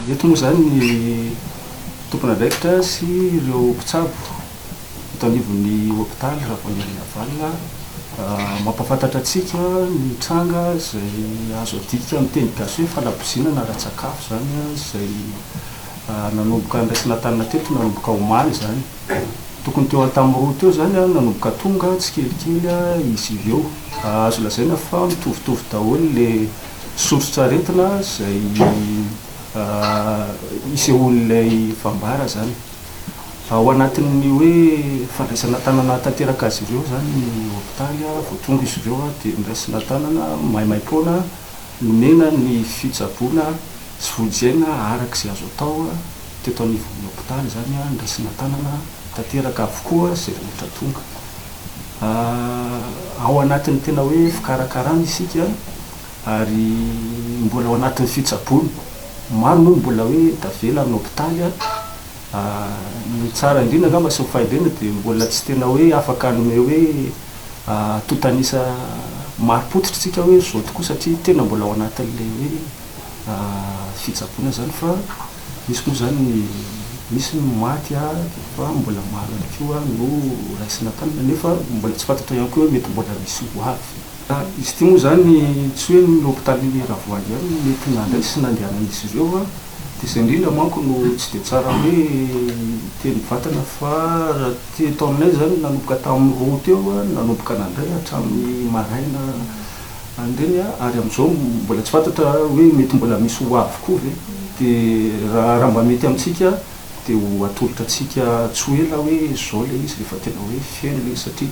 eto moa zany ny tompona andraikitra sy ireo mpitsabo eto anivon'ny hôpitaly raha vao ny Valina mampafantatra atsika ny tranga zay azo adika amin'ny teny gasy hoe falabozina na ara-tsakafo zany zay nanomboka andraisana tanana teto nanomboka omaly zany tokony teo tamin'ny roa teo zany nanomboka tonga tsy kelikely izy ireo azo lazaina fa mitovitovy daholo le sotro-tsaretina zay isehoan'ilay fambara zany ao anatin'ny hoe fandraisana tanana tanteraka azy ireo zany ny hôpitaly vao tonga izy ireo dia niraisana tanana maimaim-poana nomena ny fitsaboana sy vojaina arak'izay azo atao teto anivon'ny hôpitaly zany niraisana tanana tanteraka avokoa zay rehetra tonga ao anatin'ny tena hoe fikarakarana isika ary mbola ao anatin'ny fitsaboana maro moa mbola hoe davela amin'ny hôpitaly ny tsara indrindra angamba sy mifahaindrina dia mbola tsy tena hoe afaka anome hoe totanisa maro-potitra tsika hoe zao tokoa satria tena mbola ao anatin'le hoe fitsaboana zany fa misy moa zany misy maty fa mbola maro ihany koa no raisina tanana nefa mbola tsy fantatra ihany koa hoe mety mbola misy ho avy izy ty moa zany tsy hoe ny hôpitaly Ravoaly ihany mety nandray sy nandehanan'izy ireo dia izay indrindra manko no tsy dia tsara hoe teny vatana fa raha teto aminay zany nanomboka tamin'ny roa teo nanomboka nandray hatramin'ny maraina andreny ary amin'izao mbola tsy fantatra hoe mety mbola misy ho avy koa ve dia raha mba mety amintsika dia ho atolotra atsika tsy ho ela hoe zao le izy rehefa tena hoe feno le satria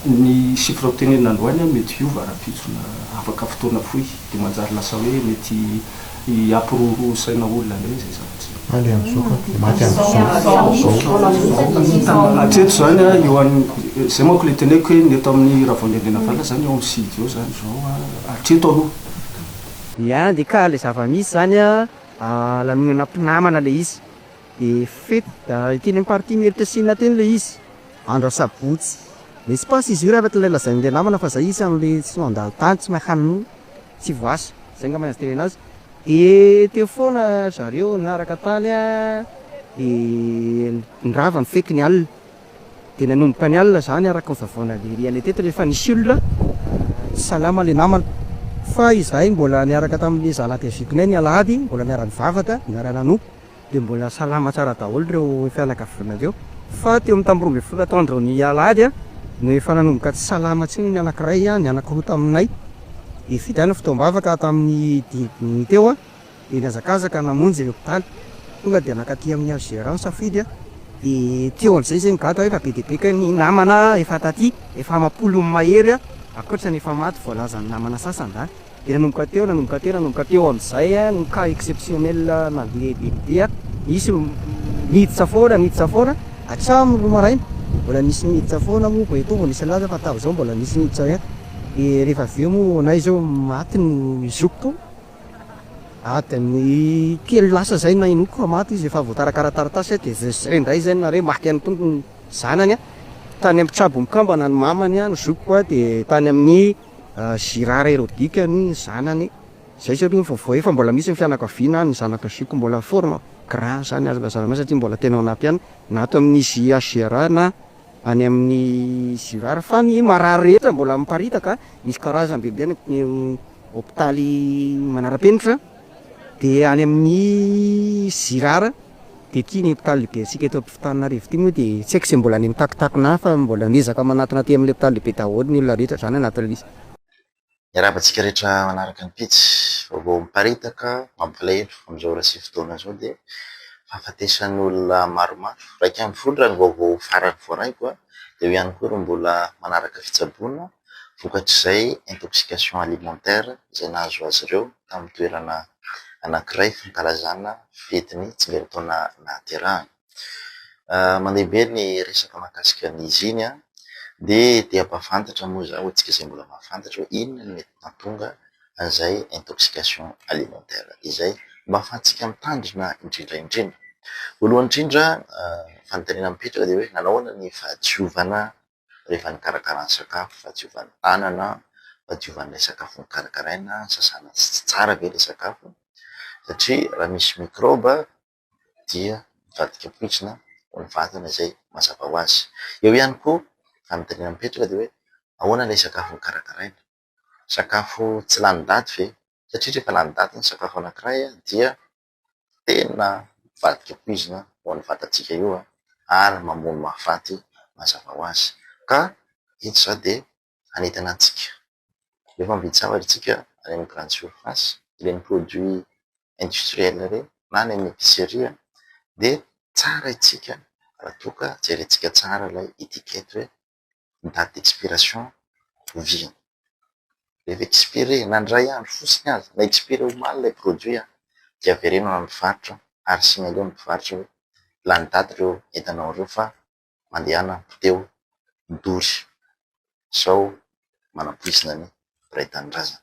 ny sifra hotenenina androany mety hiova raha-pitsona afaka fotoana fohy dia manjary lasa hoe mety hiampiroro saina olona indray zay zavatra hatreto zany eo zay manko le teneko hoe ny eto amin'ny raha vao ny Andriana Valina zany eo amin'ny sidy eo zany zao hatreto aloha ia dia ka le zava-misy zany lanonana mpinamana le izy dia fety teny amin'ny partie Meritesina teny le izy andro sabotsy misy pas izy io rehefa ilay lazain'le namana fa zay izy amin'le tsy mandalo tany tsy mahanino tsy voasy zay nga mahazo teny azy dia teo foana zareo niaraka tany dia nirava ny feky ny alina dia nanomboka ny alina zany araka ny vavaona lerian'le teto rehefa nisy olona salama le namana fa izahay mbola niaraka tamin'le zalaty avikonay ny alahady mbola niara-nivavaka niara-nanompo dia mbola salama tsara daholo reo fianakaviana reo fa teo amin'ny tamin'ny 12 taondro ny alahady no efa nanomboka tsy salama tsy ny anankiray ny anankiroa taminay ifidana fotoam-bavaka tamin'ny dimy teo dia niazakazaka namonjy hôpitaly tonga dia nakaty amin'ny Algérie safidy dia teo an'izay zay migata efa be dia be ka ny namana efa taty efa amapolo mahery akoatra ny efa maty voalaza ny namana sasany zany dia nanomboka teo amin'izay no cas exceptionnel nandeha bebe misy miditra foana hatramin'ny roa maraina mbola nisy miditra foana moa vao eto vao nisy laza fa tao zao mbola nisy miditra ihany dia rehefa avy eo moa anay zao maty ny zokiko ny kely lasa zay na inoko fa maty izy efa voatarakara-taratasy dia zay indray zay nareo maty any tompony zanany tany amin'ny trabo mikambana ny mamany ny zokiko dia tany amin'ny Girard Hérodique ny zanany zay satria vao efa mbola misy ny fianakaviana ny zanaka zokiko mbola forme grand zany azo lazana satria mbola tena anampy ihany na ato amin'ny Girard na any amin'ny Girard fa ny marary rehetra mbola miparitaka misy karazany bebe ny hôpitaly manara-penitra dia any amin'ny Girard dia ty ny hôpitaly lehibe antsika eto ampofitananarivo ty moa dia tsy haiko izay mbola ny mitakitakina fa mbola niezaka manatona ty amin'ny hôpitaly lehibe daholo ny olona rehetra zany anatin'izy Miarabantsika rehetra manaraka ny pitsy vao miparitaka mampalahelo amin'izao raha sy fotoana zao dia fahafatesan'ny olona maromaro raika amin'ny folo raha ny vaovao farany voaraiko dia eo ihany koa ireo mbola manaraka fitsaboana vokatr'izay intoxication alimentaire izay nahazo azy ireo tamin'ny toerana anankiray fankalazana fetiny tsy mero-taona nahaterahana mandehibe ny resaka mahakasika an'izy iny dia mpafantatra moa za hoantsika izay mbola mahafantatra hoe inona ny mety mahatonga an'izay intoxication alimentaire izay mba ahafahantsika mitandrina indrindra voalohany indrindra fanontaniana mipetraka dia hoe nanahoana ny fahadiovana rehefa nikarakara ny sakafo fahadiovana tanana fahadiovan'ilay sakafo nikarakaraina sasana tsy tsara ve ilay sakafo satria raha misy mikroba dia mivadika poizina ho ny vatana izay mazava ho azy. Eo ihany koa fanontaniana mipetraka dia hoe ahoana ilay sakafo nokarakaraina? Sakafo tsy lany daty ve? Satria rehefa lany daty ny sakafo anankiray dia tena mivadika poizina ho an'ny vatantsika io ary mamono mahafaty mazava ho azy. Ka eto izao dia anetana antsika rehefa mividy zavatra isika any amin'ny grande surface, ireny produit industriel ireny na any amin'ny épicerie dia tsara itsika raha toa ka jerentsika tsara ilay etikety hoe ny date d'expiration oviana. Rehefa expiré nandray andro fotsiny azy na expiré omaly ilay produit dia averena amin'ny mpivarotra ary signaleo ny mpivarotra hoe lany daty ireo entanao ireo fa mandehana teo midory. Sao manam-poizina ny mpiray tanindrazana.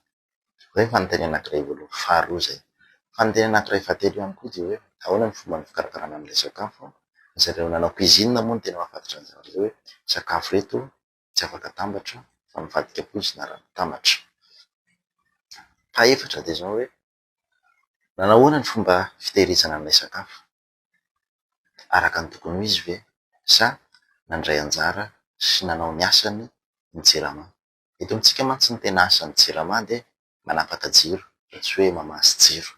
Zay fanontaniana anankiray voalohany. Faharoa zay. Fanontaniana anankiray fahatelo ihany koa dia hoe ahoana ny fomba fikarakarana an'ilay sakafo? Zareo nanao cuisine moa no tena mahafantatra ny zavatra zay hoe sakafo reto tsy afaka atambatra fa mivadika poizina raha mitambatra. Fahaefatra dia zao hoe nanahoana ny fomba fitehirizana an'ilay sakafo? Araka ny tokony ho izy ve sa nandray anjara sy nanao ny asany ny JIRAMA? Eto amintsika mantsy ny tena asan'ny JIRAMA dia manapaka jiro, tsy hoe mamasy jiro.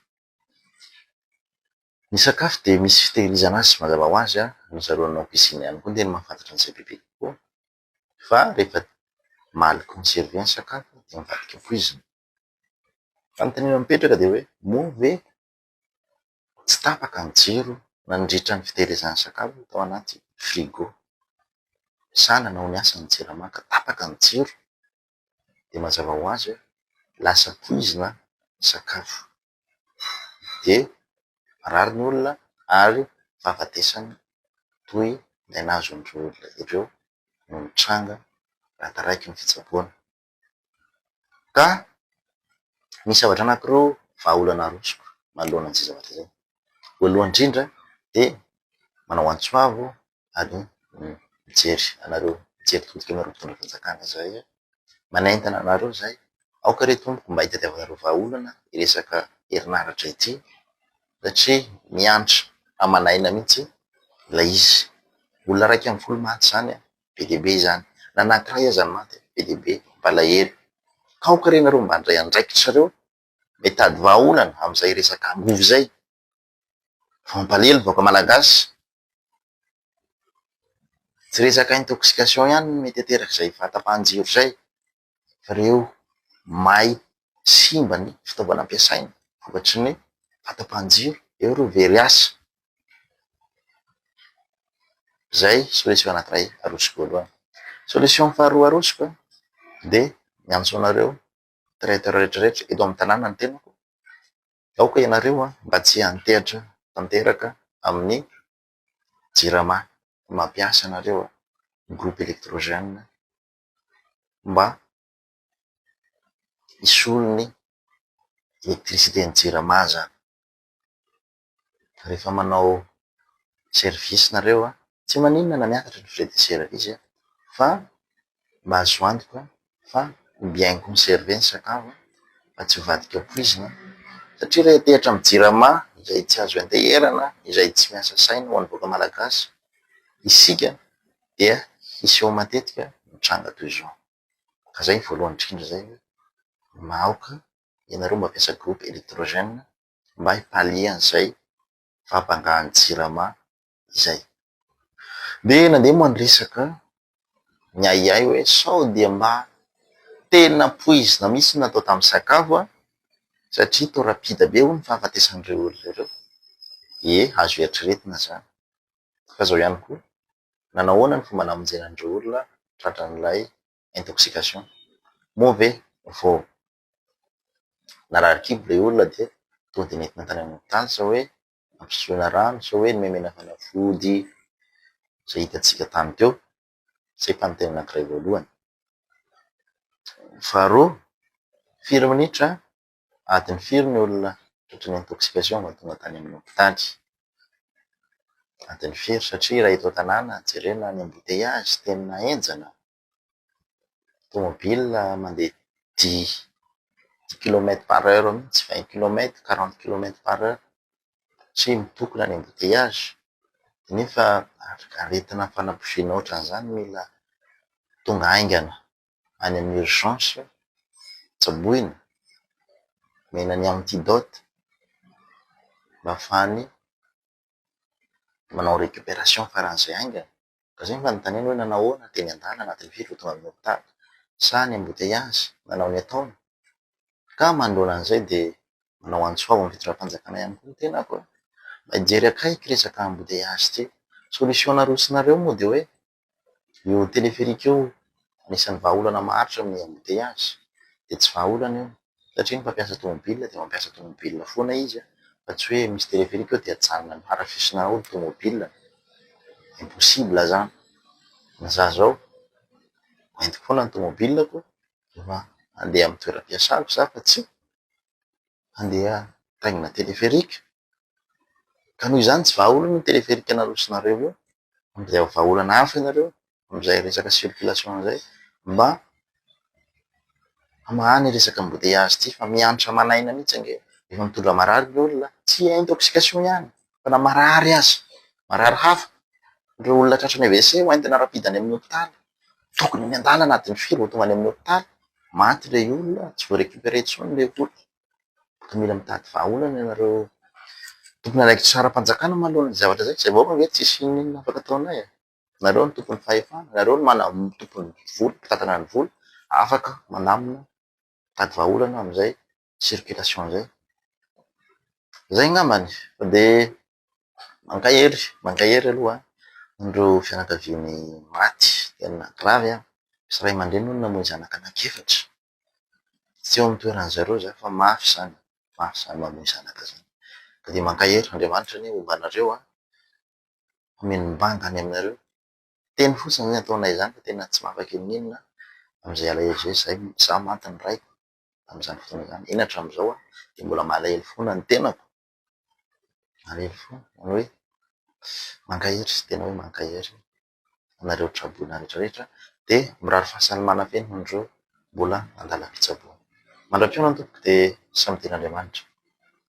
Ny sakafo dia misy fitehirizana azy mazava ho azy ny zareo nanao cuisine ihany koa tena mahafantatra an'izay bebe kokoa. Fa rehefa mal conservé ny sakafo dia mivadika poizina. Fanontaniana mipetraka dia hoe moa ve tsy tapaka ny jiro nandritra ny fitehirizana sakafo tao anaty frigo? Sa nanao ny asany JIRAMA ka tapaka ny jiro dia mazava ho azy lasa poizina ny sakafo dia marary ny olona ary fahafatesany toy ilay nazon'ireo olona ireo no mitranga raha taraiky ny fitsaboana. Ka misy zavatra anankiroa vahaolana arosoko manoloana an'izay zavatra izay. Voalohany indrindra dia manao antsoavo ary mijery anareo mijery tolika anareo mpitondra fanjakana zay manaintana anareo zay aoka re tompoko mba hitadiavanareo vahaolana hiresaka herinaratra ity satria mianatra amanaina mihitsy ilay izy. Olona raiky amin'ny folo maty zany be dia be izany na anankiray aza ny maty be dia be mpalahelo. Ka aoka re nareo mba handray andraikitrareo mitady vahaolana amin'izay resaka angovo zay mampalahelo vaoaka malagasy. Tsy resaka intoxication ihany mety ateraka izay fahatapahan-jiro zay fa ireo may simba ny fitaovana ampiasaina vokatry ny fahatapahan-jiro eo ireo very asa. Zay solution anankiray arosoko voalohany. Solution faharoa arosoko dia miantso anareo traiteur rehetrarehetra eto amin'ny tanàna ny tenako. Aoka ianareo mba tsy antehatra tanteraka amin'ny JIRAMA mampiasa anareo groupe électrogène mba hisolo ny électricité-ny JIRAMA zany. Rehefa manao service nareo tsy maninona na miakatra ny frais de service fa mba azo antoka fa bien conservé ny sakafo fa tsy hivadika poizina satria raha hitehatra amin'ny JIRAMA izay tsy azo anteherana, izay tsy miasa saina ho an'ny vahoaka malagasy, isika dia hisy eo matetika mitranga toy izao. Ka zay voalohany indrindra zay mahoaka ianareo mampiasa groupe électrogène mba hipalia an'izay fahabangahan'ny JIRAMA izay. Dia nandeha moa ny resaka miahiahy hoe sao dia mba tena poizina mihitsy natao tamin'ny sakafo satria toa rapida be hono fahafatesan'ireo olona ireo. Azo eritreretina zany. Fa zao ihany koa nanao ahoana ny fomba namonjena an'ireo olona tratran'ilay intoxication? Moa ve vao narary kibo ilay olona dia tonga dia nentina tany amin'ny hopitaly sao hoe ampisotroana rano, sao hoe nomemena fanafody izay hitantsika tany teo. Zay fanontaniana anankiray voalohany. Faharoa, firy minitra adiny firy ny olona tratran'ny intoxication vao tonga tany amin'ny hopitaly? Adiny firy satria raha eto an-tanàna jerena ny embouteillage tena henjana, tomobile mandeha kilomètres par heure mihitsy, 20 kilomètres, 40 kilomètres par heure, tsy mitokona ny embouteillage. Nefa aretina fanampivana ohatran'izany mila tonga aingana any amin'ny urgence, tsaboina, mena ny antidote mba ahafahany manao récupération faran'izay aingana. Ka zay mba notaniana hoe nanao ahoana teny an-dalana anatin'ny firy vao tonga amin'ny hopitaly, sa ny embouteillage nanao ny ataony. Ka manoloana an'izay dia manao antsoava amin'ny fitondram-panjakana ihany koa ny tenako hoe mba hijery akaiky resaka embouteillage ty. Solution narosonareo moa dia hoe io téléphérique io anisan'ny vahaolana maharitra amin'ny embouteillage, dia tsy vahaolana io satria ny mpampiasa tomobile dia mampiasa tomobile foana izy, fa tsy hoe misy téléphérique eo dia hajanona harafisina ao ny tomobile. Impossible zany. Za zao entiko foana ny tomobilako, fa andeha amin'ny toeram-piasako za fa tsy andeha taingina téléphérique. Ka noho izany tsy vahaolana ny téléphérique narosonareo io, amizay vahaolana hafa ianareo amizay resaka circulation zay, mba hamahany resaka embouteillage ty. Fa mianatra manaina mihitsy ange, efa mitondra marary ny olona, tsy intoxication ihany fa na marary aza, marary hafa. Ireo olona tratran'ny AVC hoentina rapidany amin'ny hopitaly, tokony ny an-dala anatin'ny firy vao tonga any amin'ny hopitaly, maty le olona, tsy voa récupéré intsony le olona. Ka mila mitady vahaolana ianareo tompony anaikitra saram-panjakana maloha ny zavatra zay, zay vaoka ve tsisy inona afaka ataonay. Nareo ny tompony fahefana, nareo ny tompony vola, mpitantana ny vola, afaka manamina mitady vahaolana amizay circulation zay. Zay ngambany de mankahery aloha ireo fianakaviany maty tena gravy. Misy ray aman-dreny hono namoy zanaka anankiefatra tsy eo amin'ny toeran'zareo za, fa mafy zany mamoy zanaka zany. Ka de mankahery Andriamanitra ny ombanareo omenimbanga any aminareo. Teny fotsiny ny ataonay zany fa tena tsy mahafaky ninona amizay alahelo zay. Zay za maty ny raiko amizany fotoana zany, eny hatramizao de mbola malahelo foana ny tenako, malahelo foana hoe mankahery, tena hoe mankahery anareo traboina rehetrarehetra, de mirary fahasalamana feno andreo mbola andala fitsaboana. Mandram-piona ny tompoko de samy tenin'Andriamanitra.